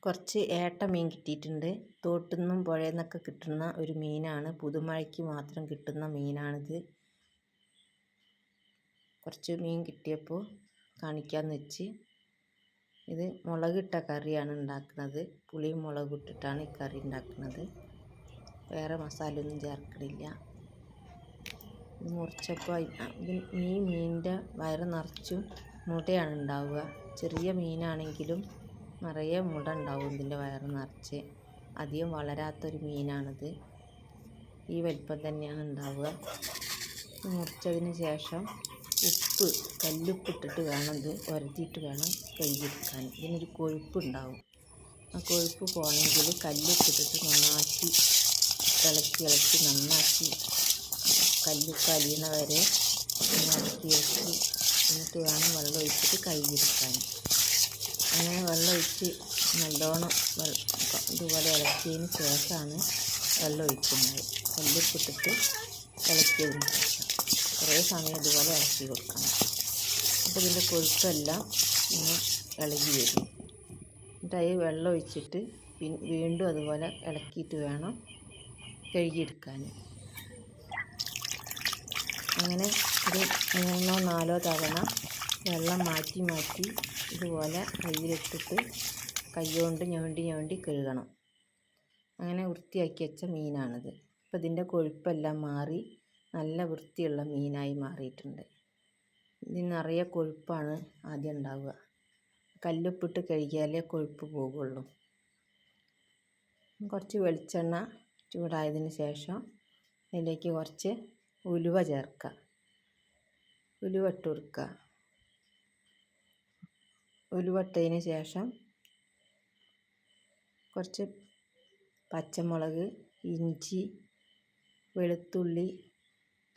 കുറച്ച് ഏട്ട മീൻ കിട്ടിയിട്ടുണ്ട്. തോട്ടിൽ നിന്നും പുഴയിൽ നിന്നൊക്കെ കിട്ടുന്ന ഒരു മീനാണ്. പുതുമഴയ്ക്ക് മാത്രം കിട്ടുന്ന മീനാണിത്. കുറച്ച് മീൻ കിട്ടിയപ്പോൾ കാണിക്കാമെന്ന് വെച്ച്. ഇത് മുളകിട്ട കറിയാണ് ഉണ്ടാക്കുന്നത്. പുളിയും മുളകും ഇട്ടിട്ടാണ് ഈ കറി ഉണ്ടാക്കുന്നത്. വേറെ മസാല ഒന്നും ചേർക്കണില്ല. ഇത് മുറിച്ചപ്പോൾ ഈ മീനിൻ്റെ വയറ് നിറച്ചും മുടയാണ് ഉണ്ടാവുക. ചെറിയ മീനാണെങ്കിലും നിറയെ മുട ഉണ്ടാവും ഇതിൻ്റെ വയറ് നിറച്ച്. അധികം വളരാത്തൊരു മീനാണിത്. ഈ വലിപ്പം തന്നെയാണ് ഉണ്ടാവുക. മുറിച്ചതിന് ശേഷം ഉപ്പ്, കല്ലുപ്പിട്ടിട്ട് വേണം ഇത് ഉരത്തിയിട്ട് വേണം കഴുകിയെടുക്കാൻ. ഇതിനൊരു കൊഴുപ്പുണ്ടാവും. ആ കൊഴുപ്പ് പോകണമെങ്കിൽ കല്ലുപ്പിട്ടിട്ട് നന്നാക്കി ഇളക്കി നന്നാക്കി കല്ലുപ്പ് അലിയണ വരെ ഇളക്കി എന്നിട്ട് വേണം വെള്ളം ഒഴിച്ചിട്ട് കഴുകിയെടുക്കാൻ. അങ്ങനെ വെള്ളം ഒഴിച്ച് നല്ലോണം ഇതുപോലെ ഇളക്കിയതിന് ശേഷമാണ് വെള്ളം ഒഴിക്കുന്നത്. കല്ലുപ്പിട്ടിട്ട് ഇളക്കിയതിന് ശേഷം കുറേ സമയം ഇതുപോലെ ഇളക്കി കൊടുക്കണം. അപ്പോൾ ഇതിൻ്റെ കൊഴുപ്പെല്ലാം ഇങ്ങനെ ഇളകി വരും. എന്നിട്ട് അതിൽ വെള്ളം ഒഴിച്ചിട്ട് വീണ്ടും അതുപോലെ ഇളക്കിയിട്ട് വേണം കഴുകിയെടുക്കാൻ. അങ്ങനെ ഒരു 3 or 4 തവണ വെള്ളം മാറ്റി ഇതുപോലെ കയ്യിലിട്ടിട്ട് കൈകൊണ്ട് ഞവണ്ടി കഴുകണം. അങ്ങനെ വൃത്തിയാക്കി വെച്ച മീനാണിത്. അപ്പോൾ ഇതിൻ്റെ കൊഴുപ്പെല്ലാം മാറി നല്ല വൃത്തിയുള്ള മീനായി മാറിയിട്ടുണ്ട്. ഇതിന് നിറയെ കൊഴുപ്പാണ് ആദ്യം ഉണ്ടാവുക. കല്ലുപ്പിട്ട് കഴുകിയാലേ കൊഴുപ്പ് പോകുള്ളൂ. കുറച്ച് വെളിച്ചെണ്ണ ചൂടായതിന് ശേഷം അതിലേക്ക് കുറച്ച് ഉലുവ ചേർക്കുക. ഉലുവ ഇട്ട് കൊടുക്കുക. ഉലുവ ഇട്ടതിന് ശേഷം കുറച്ച് പച്ചമുളക്, ഇഞ്ചി, വെളുത്തുള്ളി,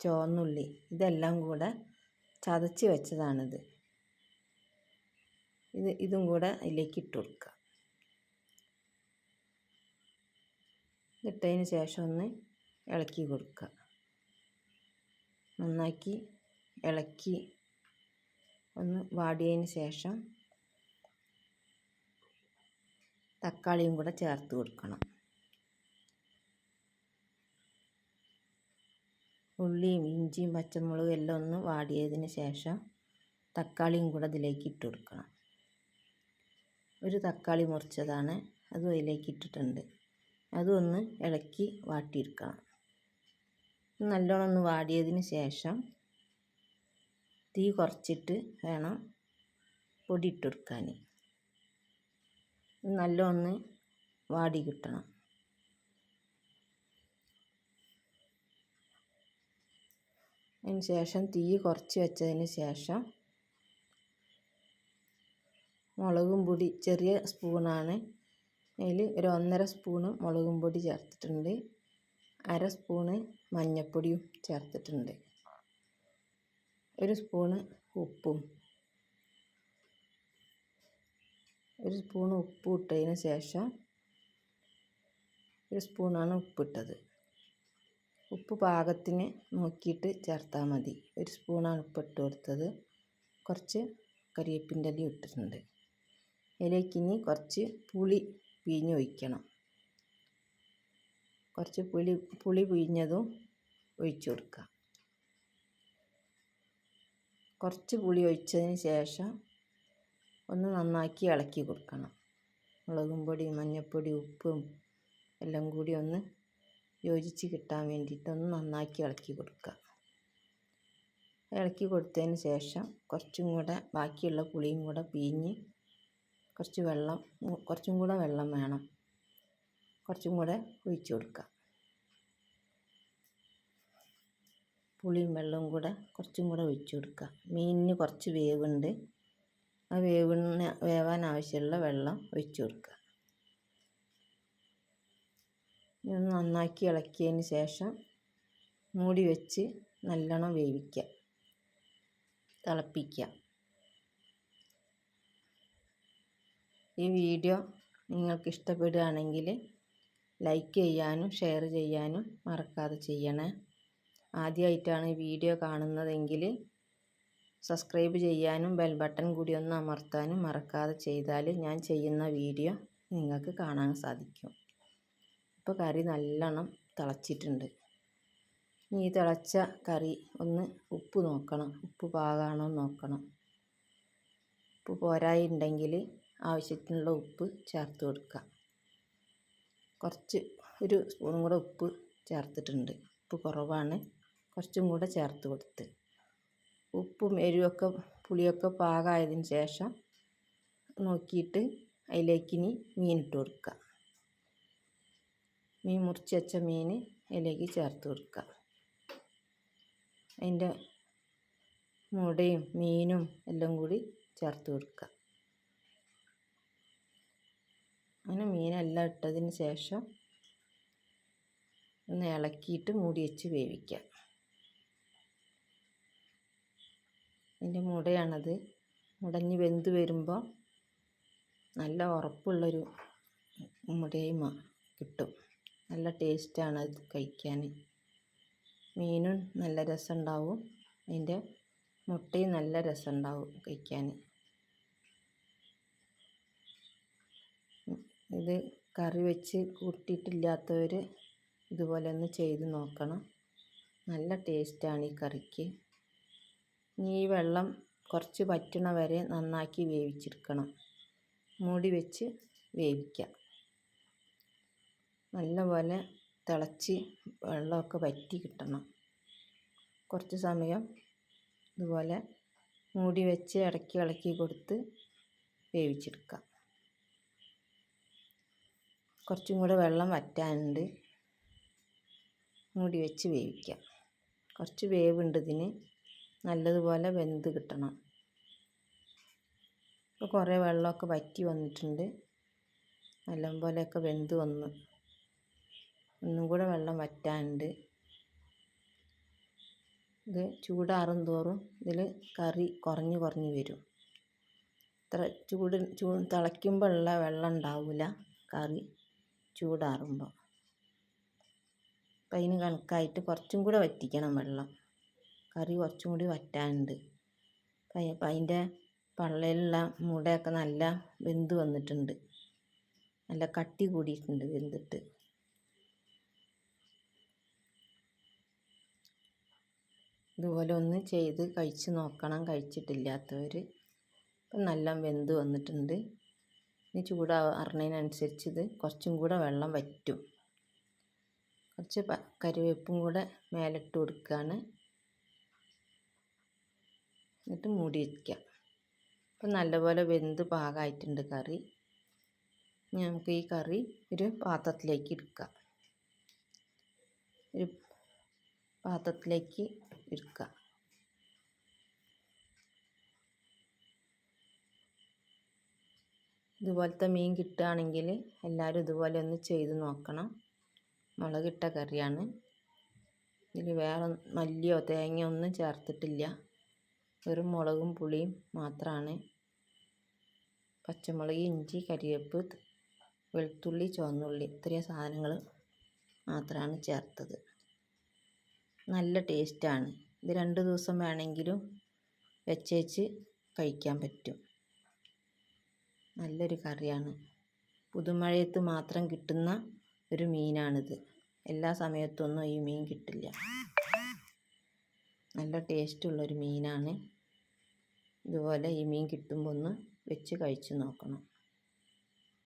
ചുവന്നുള്ളി ഇതെല്ലാം കൂടെ ചതച്ച് വെച്ചതാണിത്. ഇതും കൂടെ അതിലേക്ക് ഇട്ട് കൊടുക്കുക. ഇട്ടതിന് ശേഷം ഒന്ന് ഇളക്കി കൊടുക്കുക. നന്നാക്കി ഇളക്കി ഒന്ന് വാടിയതിന് ശേഷം തക്കാളിയും കൂടെ ചേർത്ത് കൊടുക്കണം. ഉള്ളിയും ഇഞ്ചിയും പച്ചമുളകും എല്ലാം ഒന്ന് വാടിയതിന് ശേഷം തക്കാളിയും കൂടെ ഇതിലേക്ക് ഇട്ട് കൊടുക്കണം. ഒരു തക്കാളി മുറിച്ചതാണ്, അതും അതിലേക്ക് ഇട്ടിട്ടുണ്ട്. അതും ഒന്ന് ഇളക്കി വാട്ടിയെടുക്കണം. നല്ലോണം ഒന്ന് വാടിയതിന് ശേഷം തീ കുറച്ചിട്ട് വേണം പൊടി ഇട്ട് കൊടുക്കാൻ. നല്ലോണം വാടി കിട്ടണം. അതിന് ശേഷം തീ കുറച്ച് വെച്ചതിന് ശേഷം മുളകും പൊടി ചെറിയ സ്പൂണാണ്, അതിൽ ഒരു 1.5 സ്പൂണ് മുളകും പൊടി ചേർത്തിട്ടുണ്ട്. 1/2 സ്പൂണ് മഞ്ഞൾപ്പൊടിയും ചേർത്തിട്ടുണ്ട്. 1 സ്പൂണ് ഉപ്പും 1 സ്പൂണ് ഉപ്പ് ഇട്ടതിന് ശേഷം 1 സ്പൂണാണ് ഉപ്പിട്ടത്. ഉപ്പ് പാകത്തിന് നോക്കിയിട്ട് ചേർത്താൽ മതി. 1 സ്പൂണാണ് ഉപ്പിട്ട് കൊടുത്തത്. കുറച്ച് കരിവേപ്പിൻ്റെ ഇല ഇട്ടിട്ടുണ്ട്. അതിലേക്ക് ഇനി കുറച്ച് പുളി പിഴിഞ്ഞൊഴിക്കണം. കുറച്ച് പുളി പിഴിഞ്ഞതും ഒഴിച്ചു കൊടുക്കുക. കുറച്ച് പുളി ഒഴിച്ചതിന് ശേഷം ഒന്ന് നന്നാക്കി ഇളക്കി കൊടുക്കണം. മുളകും പൊടി, മഞ്ഞൾപ്പൊടി, ഉപ്പും എല്ലാം കൂടി ഒന്ന് യോജിച്ച് കിട്ടാൻ വേണ്ടിയിട്ടൊന്ന് നന്നാക്കി ഇളക്കി കൊടുക്കുക. ഇളക്കി കൊടുത്തതിന് ശേഷം കുറച്ചും കൂടെ ബാക്കിയുള്ള പുളിയും കൂടെ പിഴിഞ്ഞ് കുറച്ചും കൂടെ വെള്ളം വേണം, കുറച്ചും കൂടെ ഒഴിച്ചു കൊടുക്കുക. പുളിയും വെള്ളവും കൂടെ കുറച്ചും കൂടെ ഒഴിച്ചു കൊടുക്കുക. മീനിന് കുറച്ച് വേവുണ്ട്. ആ വേവാൻ ആവശ്യമുള്ള വെള്ളം ഒഴിച്ചു കൊടുക്കുക. ഇതൊന്ന് നന്നാക്കി ഇളക്കിയതിന് ശേഷം മൂടി വെച്ച് നല്ലോണം വേവിക്കുക, തിളപ്പിക്കുക. ഈ വീഡിയോ നിങ്ങൾക്ക് ഇഷ്ടപ്പെടുകയാണെങ്കിൽ ലൈക്ക് ചെയ്യാനും ഷെയർ ചെയ്യാനും മറക്കാതെ ചെയ്യണേ. ആദ്യമായിട്ടാണ് ഈ വീഡിയോ കാണുന്നതെങ്കിൽ സബ്സ്ക്രൈബ് ചെയ്യാനും ബെൽ ബട്ടൺ കൂടി ഒന്ന് അമർത്താനും മറക്കാതെ ചെയ്താൽ ഞാൻ ചെയ്യുന്ന വീഡിയോ നിങ്ങൾക്ക് കാണാൻ സാധിക്കും. ഇപ്പോൾ കറി നല്ലോണം തിളച്ചിട്ടുണ്ട്. ഈ തിളച്ച കറി ഒന്ന് ഉപ്പ് നോക്കണം, ഉപ്പ് പാകമാണോ നോക്കണം. ഉപ്പ് പോരായി ഉണ്ടെങ്കിൽ ആവശ്യത്തിനുള്ള ഉപ്പ് ചേർത്ത് കൊടുക്കുക. കുറച്ച് ഒരു സ്പൂണും കൂടെ ഉപ്പ് ചേർത്തിട്ടുണ്ട്. ഉപ്പ് കുറവാണ്, കുറച്ചും കൂടെ ചേർത്ത് കൊടുത്ത് ഉപ്പും എരിവൊക്കെ പുളിയൊക്കെ പാകമായതിന് ശേഷം നോക്കിയിട്ട് അതിലേക്ക് ഇനി മീനിട്ട് കൊടുക്കുക. മീൻ മുറിച്ച് വെച്ച മീൻ അതിലേക്ക് ചേർത്ത് കൊടുക്കുക. അതിൻ്റെ മുടയും മീനും എല്ലാം കൂടി ചേർത്ത് കൊടുക്കുക. അങ്ങനെ മീനെല്ലാം ഇട്ടതിന് ശേഷം ഒന്ന് ഇളക്കിയിട്ട് മൂടി വെച്ച് വേവിക്കുക. അതിൻ്റെ മുടയാണത്. മുടഞ്ഞ് വെന്ത് വരുമ്പോൾ നല്ല ഉറപ്പുള്ളൊരു മുടയും കിട്ടും. നല്ല ടേസ്റ്റാണ് അത് കഴിക്കാൻ. മീനും നല്ല രസമുണ്ടാവും, അതിൻ്റെ മുട്ടയും നല്ല രസമുണ്ടാവും കഴിക്കാൻ. ഇത് കറി വെച്ച് കൂട്ടിയിട്ടില്ലാത്തവർ ഇതുപോലെ ഒന്ന് ചെയ്ത് നോക്കണം. നല്ല ടേസ്റ്റാണ് ഈ കറിക്ക്. ഇനി ഈ വെള്ളം കുറച്ച് വറ്റണ വരെ നന്നാക്കി വേവിച്ചെടുക്കണം. മൂടി വെച്ച് വേവിക്കാം. നല്ലപോലെ തിളച്ച് വെള്ളമൊക്കെ വറ്റി കിട്ടണം. കുറച്ച് സമയം ഇതുപോലെ മൂടി വെച്ച് ഇളക്കി കൊടുത്ത് വേവിച്ചെടുക്കാം. കുറച്ചും കൂടെ വെള്ളം വറ്റാനുണ്ട്. മൂടി വെച്ച് വേവിക്കാം. കുറച്ച് വേവുണ്ട് ഇതിന്, നല്ലതുപോലെ വെന്ത് കിട്ടണം. ഇപ്പോൾ കുറേ വെള്ളമൊക്കെ വറ്റി വന്നിട്ടുണ്ട്. നല്ലപോലെയൊക്കെ വെന്ത് വന്നു. ഒന്നും കൂടെ വെള്ളം വറ്റാനുണ്ട്. ഇത് ചൂടാറും തോറും ഇതിൽ കറി കുറഞ്ഞ് വരും. തിളയ്ക്കുമ്പോൾ ഉള്ള വെള്ളം ഉണ്ടാവില്ല കറി ചൂടാറുമ്പോൾ. അപ്പം അതിന് കണക്കായിട്ട് കുറച്ചും കൂടെ വറ്റിക്കണം വെള്ളം. കറി കുറച്ചും കൂടി വറ്റാനുണ്ട്. അപ്പം അതിൻ്റെ പള്ളയിലുള്ള മുടയൊക്കെ നല്ല വെന്ത് വന്നിട്ടുണ്ട്. നല്ല കട്ടി കൂടിയിട്ടുണ്ട് വെന്തിട്ട്. ഇതുപോലെ ഒന്ന് ചെയ്ത് കഴിച്ച് നോക്കണം, കഴിച്ചിട്ടില്ലാത്തവർ. ഇപ്പം നല്ല വെന്ത് വന്നിട്ടുണ്ട്. ഇനി ചൂടാറുന്നതിനനുസരിച്ച് ഇത് കുറച്ചും കൂടെ വെള്ളം വറ്റും. കുറച്ച് കറിവേപ്പും കൂടെ മേലിട്ട് കൊടുക്കുകയാണ്. എന്നിട്ട് മൂടി വയ്ക്കാം. അപ്പം നല്ലപോലെ വെന്ത് പാകമായിട്ടുണ്ട് കറി. ഇനി നമുക്ക് ഈ കറി ഒരു പാത്രത്തിലേക്ക് എടുക്കാം. ഒരു പാത്രത്തിലേക്ക് എടുക്കുക. ഇതുപോലത്തെ മീൻ കിട്ടുകയാണെങ്കിൽ എല്ലാവരും ഇതുപോലെ ഒന്ന് ചെയ്ത് നോക്കണം. മുളകിട്ട കറിയാണ്. ഇതിൽ വേറെ മല്ലിയോ തേങ്ങയോ ഒന്നും ചേർത്തിട്ടില്ല. വെറും മുളകും പുളിയും മാത്രമാണ്. പച്ചമുളക്, ഇഞ്ചി, കരിവേപ്പ്, വെളുത്തുള്ളി, ചുവന്നുള്ളി ഇത്രയും സാധനങ്ങൾ മാത്രമാണ് ചേർത്തത്. നല്ല ടേസ്റ്റാണ്. ഇത് 2 ദിവസം വേണമെങ്കിലും വെച്ചേച്ച് കഴിക്കാൻ പറ്റും. നല്ലൊരു കറിയാണ്. പുതുമഴയത്ത് മാത്രം കിട്ടുന്ന ഒരു മീനാണിത്. എല്ലാ സമയത്തൊന്നും ഈ മീൻ കിട്ടില്ല. നല്ല ടേസ്റ്റുള്ളൊരു മീനാണ്. ഇതുപോലെ ഈ മീൻ കിട്ടുമ്പോൾ ഒന്ന് വെച്ച് കഴിച്ച് നോക്കണം.